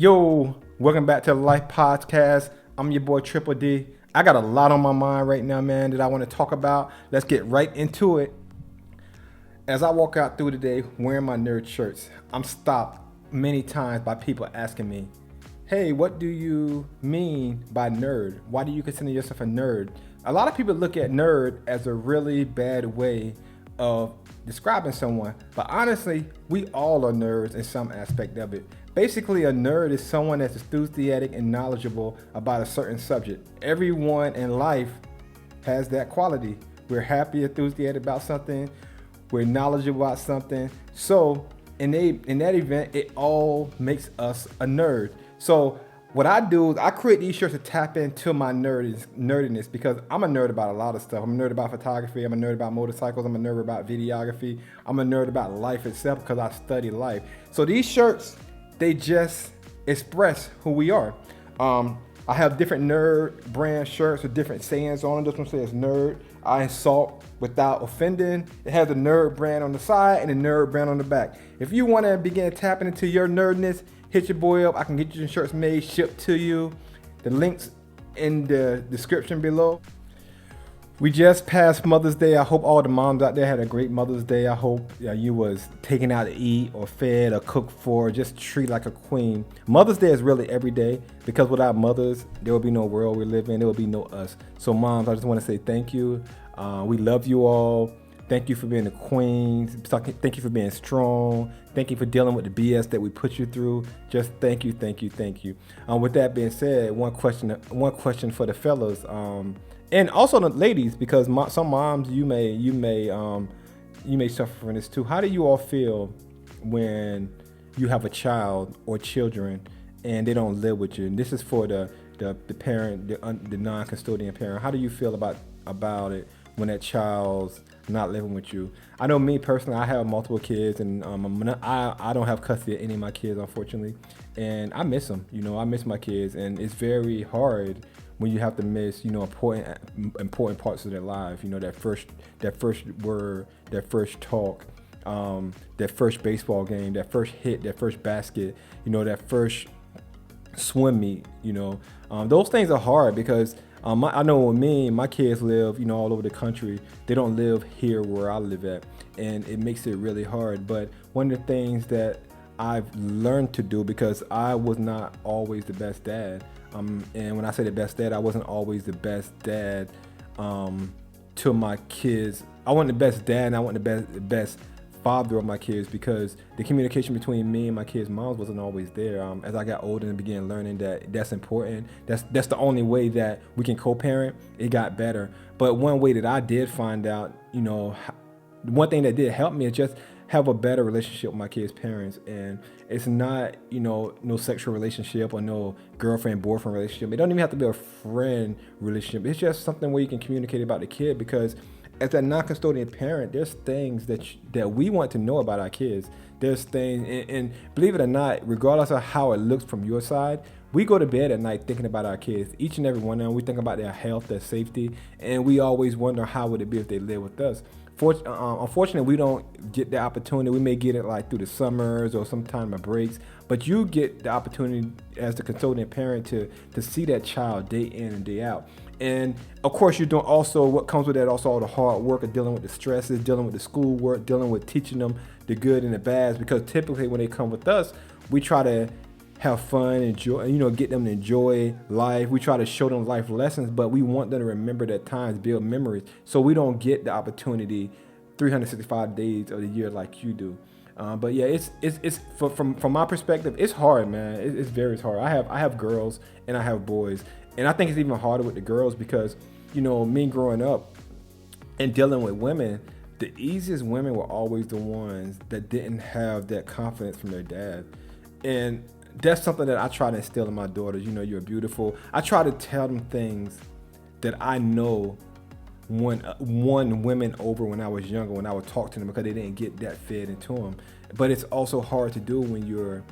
Yo, welcome back to the Life Podcast. I'm your boy Triple D. I got a lot on my mind right now, man, that I want to talk about. Let's get right into it. As I walk out through the day wearing my nerd shirts, I'm stopped many times by people asking me, hey, what do you mean by nerd? Why do you consider yourself a nerd? A lot of people look at nerd as a really bad way of describing someone, but honestly, we all are nerds in some aspect of it. Basically, a nerd is someone that's enthusiastic and knowledgeable about a certain subject. Everyone in life has that quality. We're happy, enthusiastic about something. We're knowledgeable about something. So in that event, it all makes us a nerd. So what I do is I create these shirts to tap into my nerdiness because I'm a nerd about a lot of stuff. I'm a nerd about photography. I'm a nerd about motorcycles. I'm a nerd about videography. I'm a nerd about life itself because I study life. So these shirts, they just express who we are. I have different nerd brand shirts with different sayings on them. This one says nerd. I insult without offending. It has the nerd brand on the side and the nerd brand on the back. If you want to begin tapping into your nerdness, hit your boy up. I can get you some shirts made, shipped to you. The links in the description below. We just passed Mother's Day. I hope all the moms out there had a great Mother's Day. I hope you was taken out to eat or fed or cooked for, just treat like a queen. Mother's Day is really every day because without mothers, there will be no world we live in. There will be no us. So moms, I just want to say thank you. We love you all. Thank you for being the queens. Thank you for being strong. Thank you for dealing with the BS that we put you through. Just thank you, thank you, thank you. With that being said, one question for the fellas. And also the ladies, because some moms you may suffer from this too. How do you all feel when you have a child or children and they don't live with you? And this is for the parent, the non-custodian parent. How do you feel about it when that child's not living with you? I know me personally, I have multiple kids, and I don't have custody of any of my kids, unfortunately, and I miss them. I miss my kids, and it's very hard when you have to miss, important parts of their life. That first word, that first talk, that first baseball game, that first hit, that first basket, that first swim meet. Those things are hard because I know with me, my kids live, all over the country. They don't live here where I live at, and it makes it really hard. But one of the things that I've learned to do, because I was not always the best dad. And when I say the best dad, I wasn't always the best dad to my kids. I wasn't the best dad, and I wasn't the best father of my kids, because the communication between me and my kids' moms wasn't always there. As I got older and began learning that's important, that's the only way that we can co-parent, it got better. But one way that I did find out, one thing that did help me is just have a better relationship with my kids' parents. And it's not, no sexual relationship or no girlfriend-boyfriend relationship. It don't even have to be a friend relationship. It's just something where you can communicate about the kid, because as a non-custodian parent, there's things that we want to know about our kids. There's things, and believe it or not, regardless of how it looks from your side, we go to bed at night thinking about our kids. Each and every one of them, we think about their health, their safety, and we always wonder how would it be if they live with us. Unfortunately, we don't get the opportunity. We may get it like through the summers or sometime of breaks, but you get the opportunity as the custodian parent to see that child day in and day out. And of course, you're doing also what comes with that, also all the hard work of dealing with the stresses, dealing with the schoolwork, dealing with teaching them the good and the bads. Because typically when they come with us, we try to have fun, enjoy, get them to enjoy life. We try to show them life lessons, but we want them to remember that times, build memories. So we don't get the opportunity 365 days of the year like you do. But yeah, it's from my perspective, it's hard, man. It's very hard. I have girls and I have boys, and I think it's even harder with the girls because, me growing up and dealing with women, the easiest women were always the ones that didn't have that confidence from their dad. And that's something that I try to instill in my daughters. You're beautiful. I try to tell them things that I know won women over when I was younger, when I would talk to them, because they didn't get that fed into them. But it's also hard to do when you're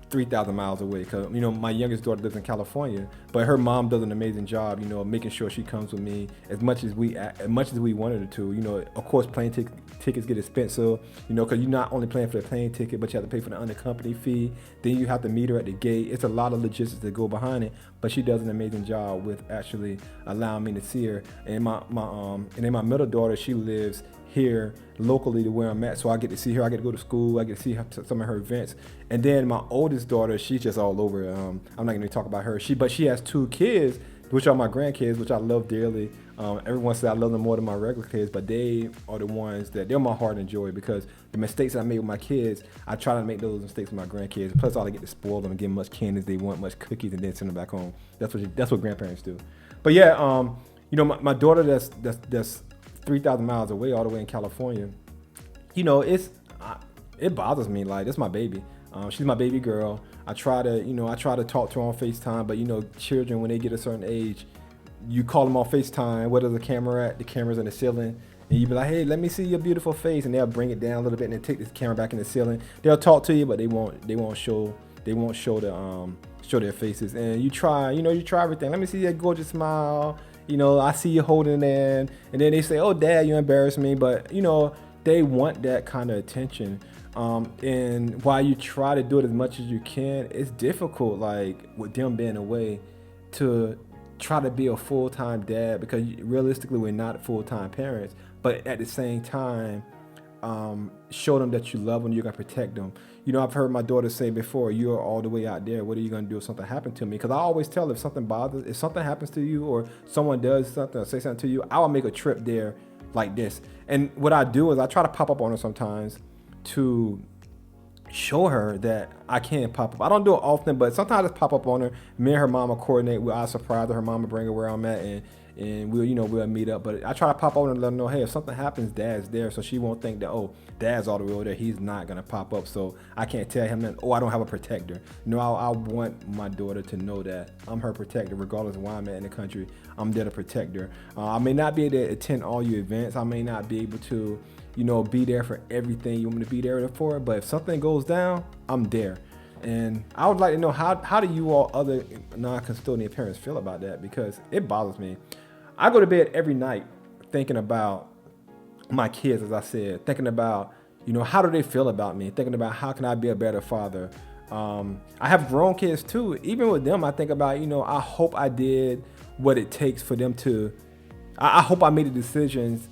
3,000 miles away, because my youngest daughter lives in California, but her mom does an amazing job, making sure she comes with me as much as we wanted her to. Of course, plane tickets get expensive, because you're not only paying for the plane ticket, but you have to pay for the undercompany fee. Then you have to meet her at the gate. It's a lot of logistics that go behind it, but she does an amazing job with actually allowing me to see her. And then my middle daughter, she lives here locally to where I'm at, so I get to see her. I get to go to school. I get to see some of her events. And then my oldest daughter, she's just all over. I'm not going to talk about her. But she has 2 kids, which are my grandkids, which I love dearly. Everyone says I love them more than my regular kids, but they are the ones that they're my heart and joy, because the mistakes I made with my kids, I try to make those mistakes with my grandkids. Plus, I get to spoil them and give them much candy as they want, much cookies, and then send them back home. That's what grandparents do. But yeah, my daughter that's 3,000 miles away, all the way in California, it bothers me. Like, that's my baby. She's my baby girl. I try to talk to her on FaceTime, but children, when they get a certain age, you call them on FaceTime. Where does the camera at? The camera's in the ceiling. And you be like, hey, let me see your beautiful face. And they'll bring it down a little bit and then take the camera back in the ceiling. They'll talk to you, but they won't show their faces. And you try everything. Let me see your gorgeous smile. I see you holding it, and then they say, oh, Dad, you embarrass me. But, they want that kind of attention. And while you try to do it as much as you can, it's difficult, like, with them being away, to try to be a full-time dad, because realistically, we're not full-time parents. But at the same time, show them that you love them, you're going to protect them. I've heard my daughter say before, you're all the way out there. What are you going to do if something happened to me? Because I always tell her, if something happens to you, or someone does something or say something to you, I will make a trip there like this. And what I do is I try to pop up on her sometimes to show her that I can pop up. I don't do it often, but sometimes I just pop up on her. Me and her mama coordinate. I surprise her. Her mama bring her where I'm at, and we'll meet up. But I try to pop over and let her know, hey, if something happens, Dad's there, so she won't think that, oh, Dad's all the way over there, he's not gonna pop up, so I can't tell him that, oh, I don't have a protector. I want my daughter to know that I'm her protector, regardless of where I'm at in the country. I'm there to protect her. I may not be able to attend all your events. I may not be able to, be there for everything you want me to be there for, but if something goes down, I'm there. And I would like to know, how do you all other non-custodian parents feel about that? Because it bothers me. I go to bed every night thinking about my kids, as I said, thinking about, how do they feel about me? Thinking about, how can I be a better father? I have grown kids too. Even with them, I think about, I hope I did what it takes for them to, I hope I made the decisions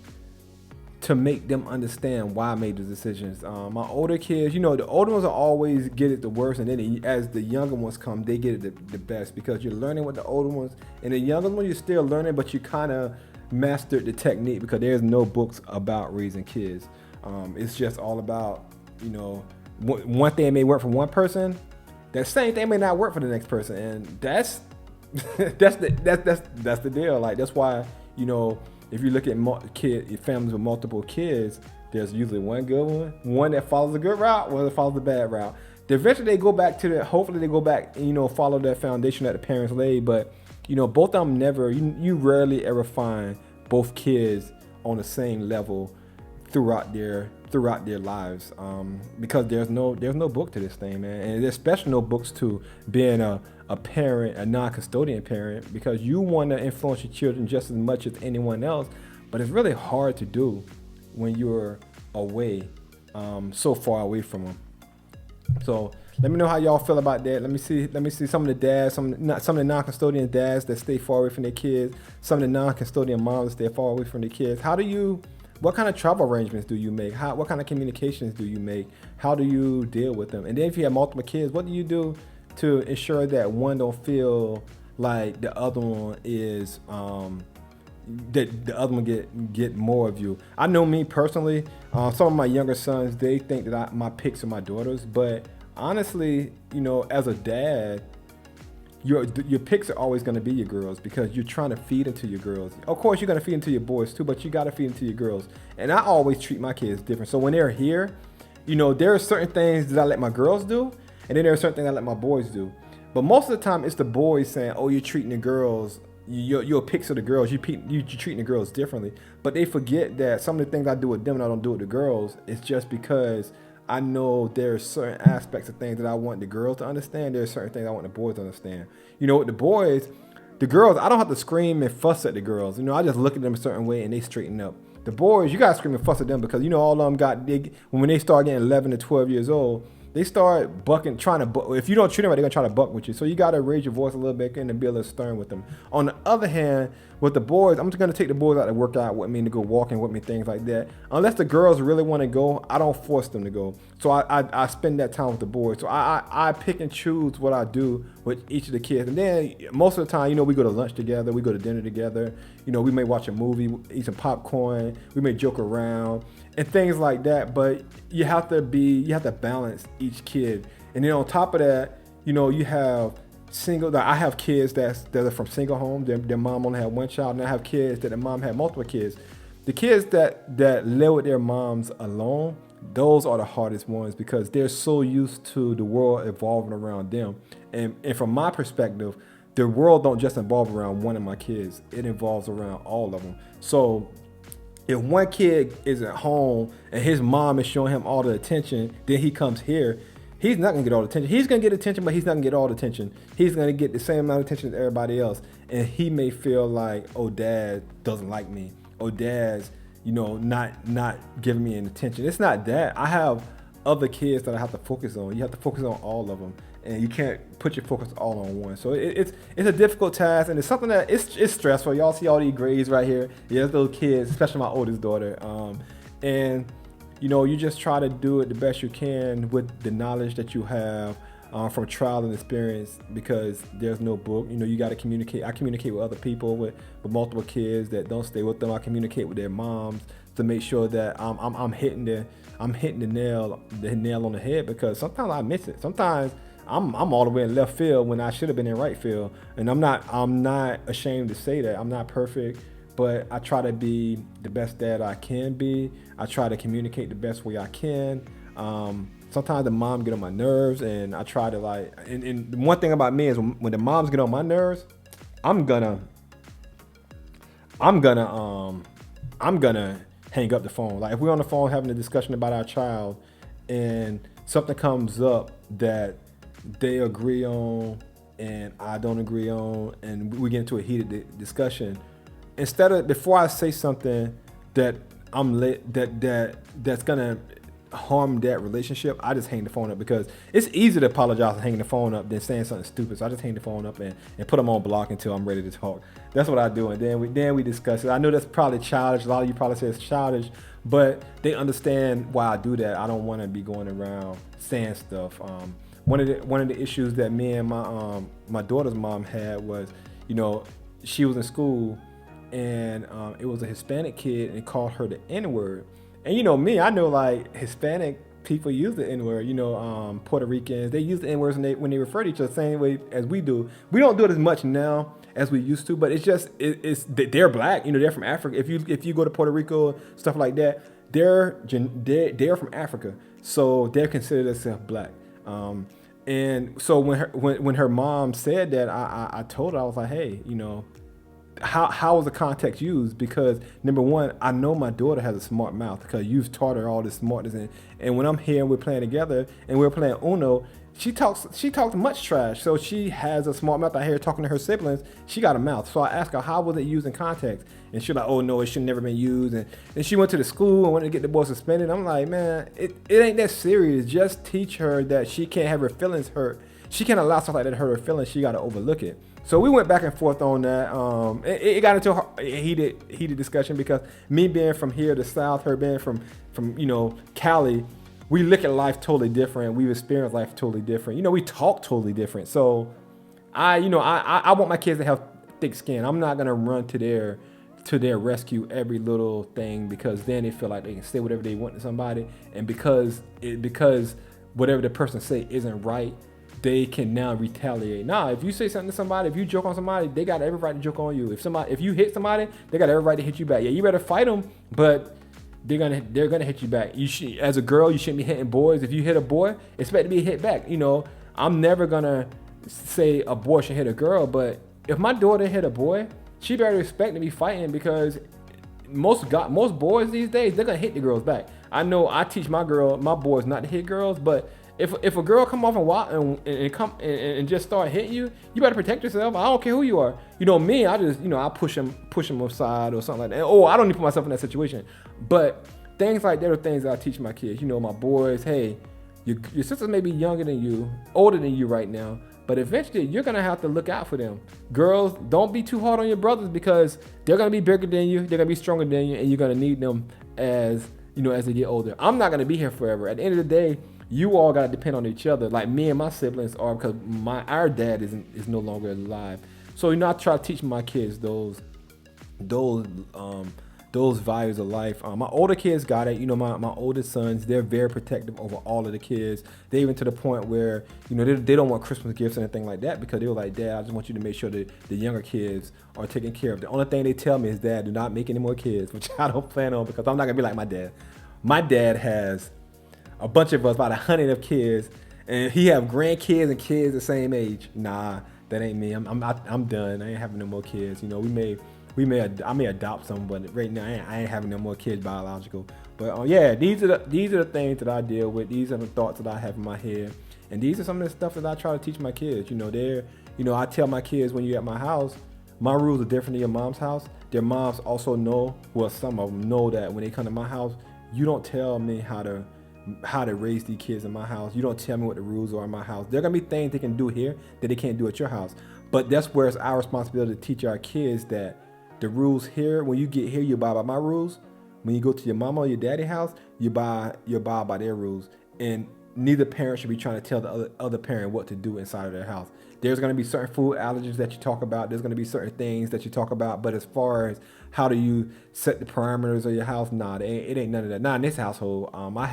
to make them understand why I made the decisions. My older kids, the older ones will always get it the worst, and then as the younger ones come, they get it the best, because you're learning with the older ones, and the younger ones, you're still learning, but you kind of mastered the technique, because there's no books about raising kids. It's just all about, one thing may work for one person, that same thing may not work for the next person, and that's the deal. Like, that's why, if you look at families with multiple kids, there's usually one good one that follows the good route, one that follows the bad route. Eventually they go back to hopefully they go back and, follow that foundation that the parents laid. But, both of them you rarely ever find both kids on the same level throughout their lives, because there's no book to this thing, man. And there's especially no books to being a parent, a non-custodian parent, because you want to influence your children just as much as anyone else, but it's really hard to do when you're away, so far away from them. So let me know how y'all feel about that. Let me see some of the dads, some of the non-custodian dads that stay far away from their kids, some of the non-custodian moms that stay far away from their kids. What kind of travel arrangements do you make? What kind of communications do you make? How do you deal with them? And then if you have multiple kids, what do you do to ensure that one don't feel like the other one is, that the other one get more of you? I know me personally, some of my younger sons, they think that my picks are my daughters, but honestly, as a dad, your picks are always going to be your girls, because you're trying to feed into your girls. Of course, you're going to feed into your boys too, but you got to feed into your girls. And I always treat my kids different. So when they're here, there are certain things that I let my girls do, and then there are certain things I let my boys do. But most of the time, it's the boys saying, oh, you're treating the girls, you're picks of the girls, you're treating the girls differently. But they forget that some of the things I do with them and I don't do with the girls, it's just because I know there's certain aspects of things that I want the girls to understand. There's certain things I want the boys to understand. You know, with the boys, the girls, I don't have to scream and fuss at the girls. You know, I just look at them a certain way and they straighten up. The boys, you gotta scream and fuss at them because you know all of them when they start getting 11 to 12 years old, they start bucking, trying to buck. If you don't treat them right, they're gonna try to buck with you. So you gotta raise your voice a little bit and be a little stern with them. On the other hand, with the boys, I'm just gonna take the boys out to work out with me, to go walking with me, things like that. Unless the girls really want to go, I don't force them to go. So I spend that time with the boys. So I pick and choose what I do with each of the kids. And then most of the time, you know, we go to lunch together, we go to dinner together. You know, we may watch a movie, eat some popcorn, we may joke around and things like that. But you have to balance each kid. And then on top of that, you know, you have I have kids that are from single homes. Their mom only had one child, and I have kids that their mom had multiple kids. The kids that live with their moms alone, those are the hardest ones because they're so used to the world evolving around them. And from my perspective, the world don't just evolve around one of my kids. It evolves around all of them. So if one kid is at home and his mom is showing him all the attention, then he comes here, he's not gonna get all the attention. He's gonna get attention, but he's not gonna get all the attention. He's gonna get the same amount of attention as everybody else. And he may feel like, oh, dad doesn't like me. Oh, dad's, you know, not giving me any attention. It's not that. I have other kids that I have to focus on. You have to focus on all of them. And you can't put your focus all on one. So it's a difficult task, and it's something that it's stressful. Y'all see all these grades right here. There's little kids, especially my oldest daughter. And you know, you just try to do it the best you can with the knowledge that you have from trial and experience, because there's no book. You know, you got to communicate. I communicate with other people, with multiple kids that don't stay with them. I communicate with their moms to make sure that I'm hitting the nail on the head, because sometimes I miss it. Sometimes I'm all the way in left field when I should have been in right field, and I'm not ashamed to say that. I'm not perfect, but I try to be the best dad I can be. I try to communicate the best way I can. Sometimes the mom get on my nerves, and I try to and one thing about me is when the moms get on my nerves, I'm gonna hang up the phone. Like if we're on the phone having a discussion about our child and something comes up that they agree on and I don't agree on, and we get into a heated discussion, before I say something that that's gonna harm that relationship, I just hang the phone up, because it's easier to apologize and hang the phone up than saying something stupid. So I just hang the phone up and put them on block until I'm ready to talk. That's what I do, and then we discuss it. I know that's probably childish. A lot of you probably say it's childish, but they understand why I do that. I don't want to be going around saying stuff. One of the issues that me and my daughter's mom had was, you know, she was in school and it was a Hispanic kid and called her the N-word. And you know me, I know like Hispanic people use the N-word. You know, Puerto Ricans, they use the N-words when they refer to each other the same way as we do. We don't do it as much now as we used to, but they're black. You know, they're from Africa. If you go to Puerto Rico, stuff like that, they're from Africa, so they're considered themselves black. And so when her mom said that, I told her, I was like, hey, you know, how was the context used? Because number one, I know my daughter has a smart mouth because you've taught her all this smartness, and when I'm here and we're playing together and we're playing Uno, she talks much trash. So she has a smart mouth. I hear her talking to her siblings. She got a mouth. So I asked her, how was it used in context? And she's like, oh no, it should never been used. And then she went to the school and wanted to get the boy suspended. I'm like, man, it ain't that serious. Just teach her that she can't have her feelings hurt. She can't allow stuff like that to hurt her feelings. She got to overlook it. So we went back and forth on that. It got into a heated discussion, because me being from here, the South, her being from you know, Cali, we look at life totally different. We've experienced life totally different. You know, we talk totally different. So I want my kids to have thick skin. I'm not gonna run to their rescue every little thing, because then they feel like they can say whatever they want to somebody, and because whatever the person say isn't right, they can now retaliate. Nah, if you say something to somebody, if you joke on somebody, they got every right to joke on you. If you hit somebody, they got every right to hit you back. Yeah, you better fight them, but they're gonna hit you back. As a girl, you shouldn't be hitting boys. If you hit a boy, expect to be hit back. You know, I'm never gonna say a boy should hit a girl, but if my daughter hit a boy, she better expect to be fighting, because most boys these days, they're gonna hit the girls back. I know I teach my boys not to hit girls, but if a girl come off and just start hitting you, you better protect yourself. I don't care who you are. Me, I just I push them aside or something like that. Oh, I don't even put myself in that situation. But things like that are things that I teach my kids. My boys, hey, your sisters may be younger than you, older than you right now, but eventually you're gonna have to look out for them. Girls, don't be too hard on your brothers because they're gonna be bigger than you, they're gonna be stronger than you, and you're gonna need them as they get older. I'm not gonna be here forever. At the end of the day, you all gotta depend on each other, like me and my siblings are, because our dad is no longer alive. So I try to teach my kids those values of life. My older kids got it. My oldest sons, they're very protective over all of the kids. They even to the point where, they don't want Christmas gifts or anything like that, because they were like, Dad, I just want you to make sure that the younger kids are taken care of. The only thing they tell me is, Dad, do not make any more kids, which I don't plan on, because I'm not gonna be like my dad. My dad has a bunch of us, about 100 of kids, and he have grandkids and kids the same age. Nah, that ain't me. I'm done. I ain't having no more kids. I may adopt some, but right now I ain't having no more kids biological. But these are the things that I deal with. These are the thoughts that I have in my head, and these are some of the stuff that I try to teach my kids. I tell my kids, when you're at my house, my rules are different than your mom's house. Their moms also know, well, some of them know that when they come to my house, you don't tell me how to raise these kids in my house. You don't tell me what the rules are in my house. There are gonna be things they can do here that they can't do at your house. But that's where it's our responsibility to teach our kids that the rules here, when you get here, you abide by my rules. When you go to your mama or your daddy house, you abide by their rules. And neither parent should be trying to tell the other parent what to do inside of their house. There's going to be certain food allergies that you talk about. There's going to be certain things that you talk about. But as far as how do you set the parameters of your house, nah, it ain't none of that. Not in this household. I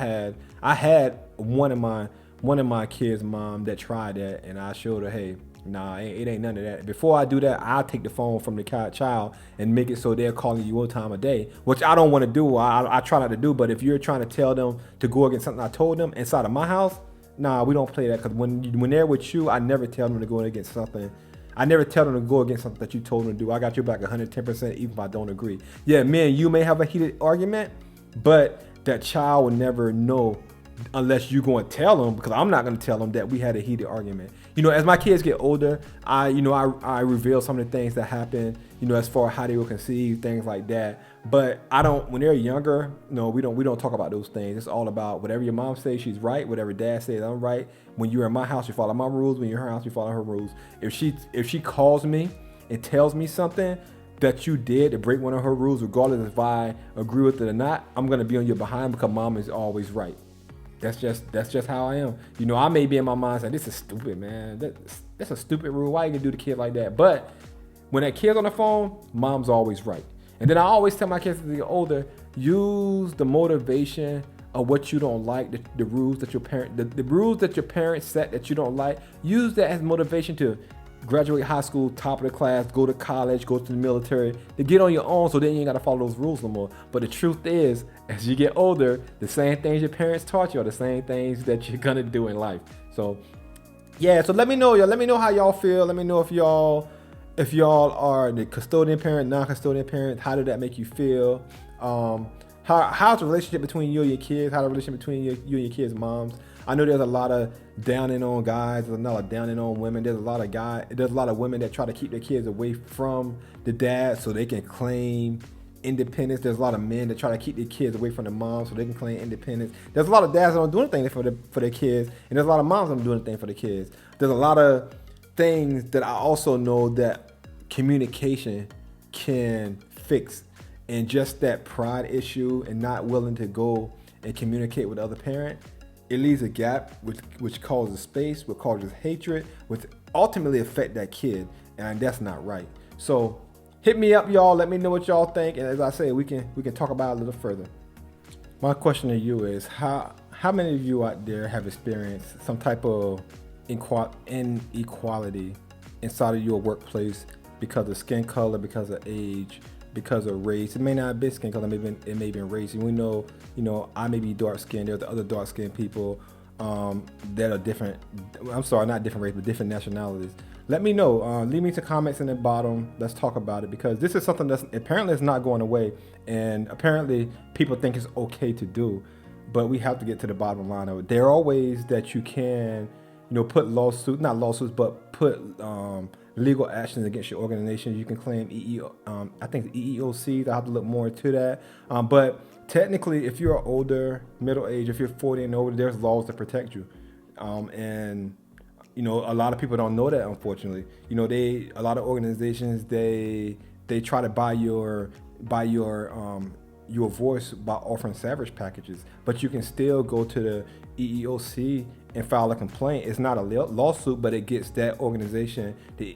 had one of my kids' mom that tried that, and I showed her, hey, nah, it ain't none of that. Before I do that, I'll take the phone from the child and make it so they're calling you one time a day, which I don't want to do. I try not to do. But if you're trying to tell them to go against something I told them inside of my house, nah, we don't play that. Because when they're with you, I never tell them to go against something. I never tell them to go against something that you told them to do. I got your back 110%, even if I don't agree. Yeah, me and you may have a heated argument, but that child will never know unless you go and tell them, because I'm not going to tell them that we had a heated argument. As my kids get older, I reveal some of the things that happen, as far as how they were conceived, things like that. But when they're younger, no, we don't talk about those things. It's all about whatever your mom says, she's right. Whatever dad says, I'm right. When you're in my house, you follow my rules. When you're in her house, you follow her rules. If she calls me and tells me something that you did to break one of her rules, regardless if I agree with it or not, I'm going to be on your behind, because mom is always right. That's just how I am. I may be in my mind saying, this is stupid, man. That's a stupid rule. Why you gonna do the kid like that? But when that kid's on the phone, mom's always right. And then I always tell my kids as they get older, use the motivation of what you don't like, the rules that the rules that your parents set that you don't like. Use that as motivation to graduate high school, top of the class, go to college, go to the military, to get on your own, so then you ain't got to follow those rules no more. But the truth is, as you get older, the same things your parents taught you are the same things that you're going to do in life. So, yeah, so let me know, y'all. Let me know how y'all feel. Let me know if y'all are the custodian parent, non-custodian parent. How did that make you feel? How's the relationship between you and your kids? How's the relationship between you and your kids' moms? I know there's a lot of downing on guys. There's a lot of downing on women. There's a lot of women that try to keep their kids away from the dad so they can claim independence. There's a lot of men that try to keep their kids away from the mom so they can claim independence. There's a lot of dads that don't do anything for their kids, and there's a lot of moms that don't do anything for the kids. There's a lot of things that I also know that communication can fix, and just that pride issue and not willing to go and communicate with the other parent, it leaves a gap which causes space, which causes hatred, which ultimately affect that kid, and that's not right. So hit me up, y'all. Let me know what y'all think, and as I say, we can talk about it a little further. My question to you is, how many of you out there have experienced some type of inequality inside of your workplace because of skin color, because of age, because of race? It may not be skin color, it may be race. And we know, I may be dark skinned. There's other dark skinned people that are different. I'm sorry, not different race, but different nationalities. let me know. Leave me some comments in the bottom. Let's talk about it, because this is something that's apparently it's not going away, and apparently people think it's okay to do, but we have to get to the bottom line of it. There are ways that you can, put not lawsuits, but put legal actions against your organization. You can claim I think EEOC. I have to look more into that. But technically, if you're older, middle age, if you're 40 and older, there's laws that protect you. And a lot of people don't know that, unfortunately. A lot of organizations, they try to buy your voice by offering severance packages, but you can still go to the EEOC and file a complaint. It's not a lawsuit, but it gets that organization, the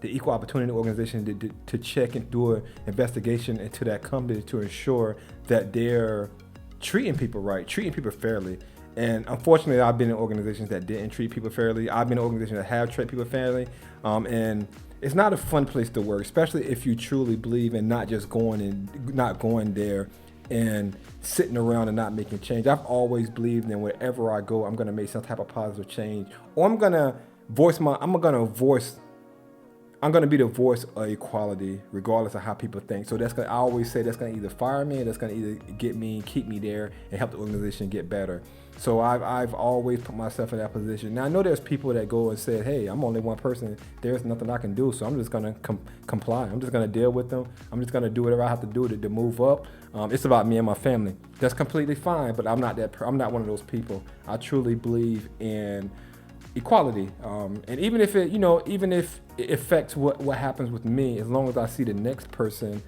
Equal Opportunity Organization, to check and do an investigation into that company to ensure that they're treating people right, treating people fairly. And unfortunately, I've been in organizations that didn't treat people fairly. I've been in organizations that have treated people fairly. And it's not a fun place to work, especially if you truly believe in not going there and sitting around and not making change. I've always believed in wherever I go, I'm going to make some type of positive change, or I'm going to be the voice of equality, regardless of how people think. So I always say that's going to either fire me, or that's going to either keep me there and help the organization get better. So I've always put myself in that position. Now I know there's people that go and say, hey, I'm only one person, there's nothing I can do, so I'm just going to comply. I'm just going to deal with them. I'm just going to do whatever I have to do to move up. It's about me and my family. That's completely fine, but I'm not one of those people. I truly believe in equality, and even if it affects what happens with me, as long as I see the next person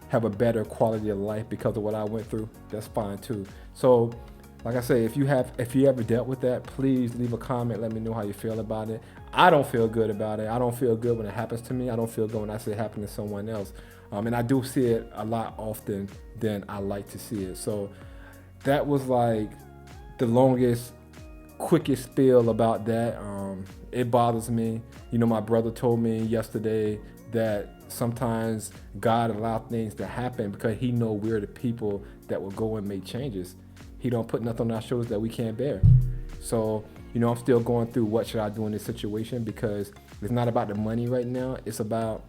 have a better quality of life because of what I went through, that's fine too. So like I say, if you ever dealt with that, please leave a comment. Let me know how you feel about it. I don't feel good about it. I don't feel good when it happens to me. I don't feel good when I see it happen to someone else. And I do see it a lot often than I like to see it. So that was like the longest, quickest spiel about that. It bothers me. My brother told me yesterday that sometimes God allows things to happen because he know we're the people that will go and make changes. He don't put nothing on our shoulders that we can't bear. So, I'm still going through what should I do in this situation, because it's not about the money right now. It's about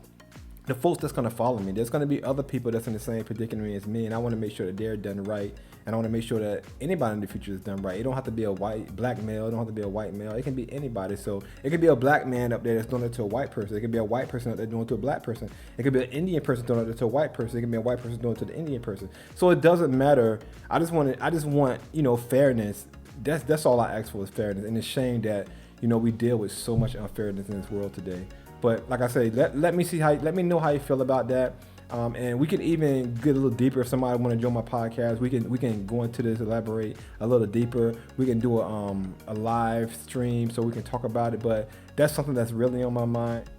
the folks that's going to follow me. There's going to be other people that's in the same predicament as me, and I want to make sure that they're done right, and I want to make sure that anybody in the future is done right. It don't have to be a black male. It don't have to be a white male. It can be anybody. So it could be a black man up there that's doing it to a white person. It could be a white person up there doing it to a black person. It could be an Indian person doing it to a white person. It could be a white person doing it to the Indian person. So it doesn't matter. I just want fairness. That's all I ask for, is fairness. And it's a shame that we deal with so much unfairness in this world today. But like I say, let me know how you feel about that. And we can even get a little deeper if somebody want to join my podcast. We can go into this, elaborate a little deeper. We can do a live stream so we can talk about it. But that's something that's really on my mind.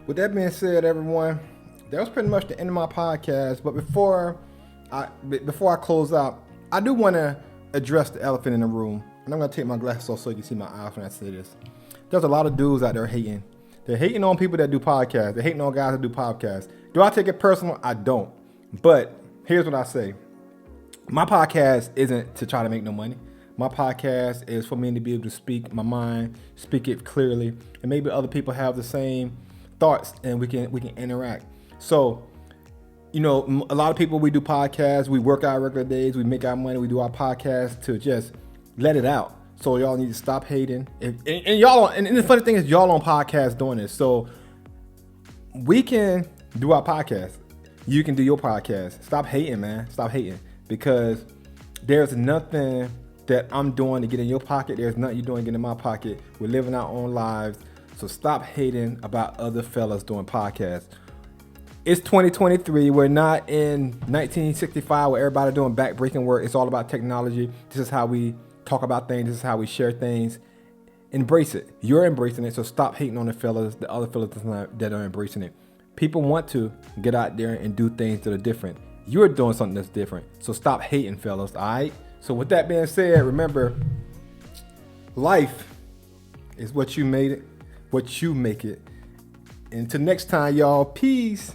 With that being said, everyone, that was pretty much the end of my podcast. But before I close out, I do want to address the elephant in the room. And I'm going to take my glasses off so you can see my eyes when I say this. There's a lot of dudes out there hating. They're hating on people that do podcasts. They're hating on guys that do podcasts. Do I take it personal? I don't. But here's what I say. My podcast isn't to try to make no money. My podcast is for me to be able to speak my mind, speak it clearly, and maybe other people have the same thoughts and we can interact. So, a lot of people, we do podcasts, we work our regular days, we make our money, we do our podcast to just let it out. So y'all need to stop hating. And the funny thing is, y'all on podcasts doing this. So we can do our podcast. You can do your podcast. Stop hating, man. Stop hating. Because there's nothing that I'm doing to get in your pocket. There's nothing you're doing to get in my pocket. We're living our own lives. So stop hating about other fellas doing podcasts. It's 2023. We're not in 1965 where everybody doing backbreaking work. It's all about technology. This is how we talk about things. This is how we share things. Embrace it. You're embracing it. So stop hating on the other fellas that are embracing it. People want to get out there and do things that are different. You're doing something that's different. So stop hating, fellas. All right. So with that being said, remember, life is what you made it, what you make it. Until next time, y'all. Peace.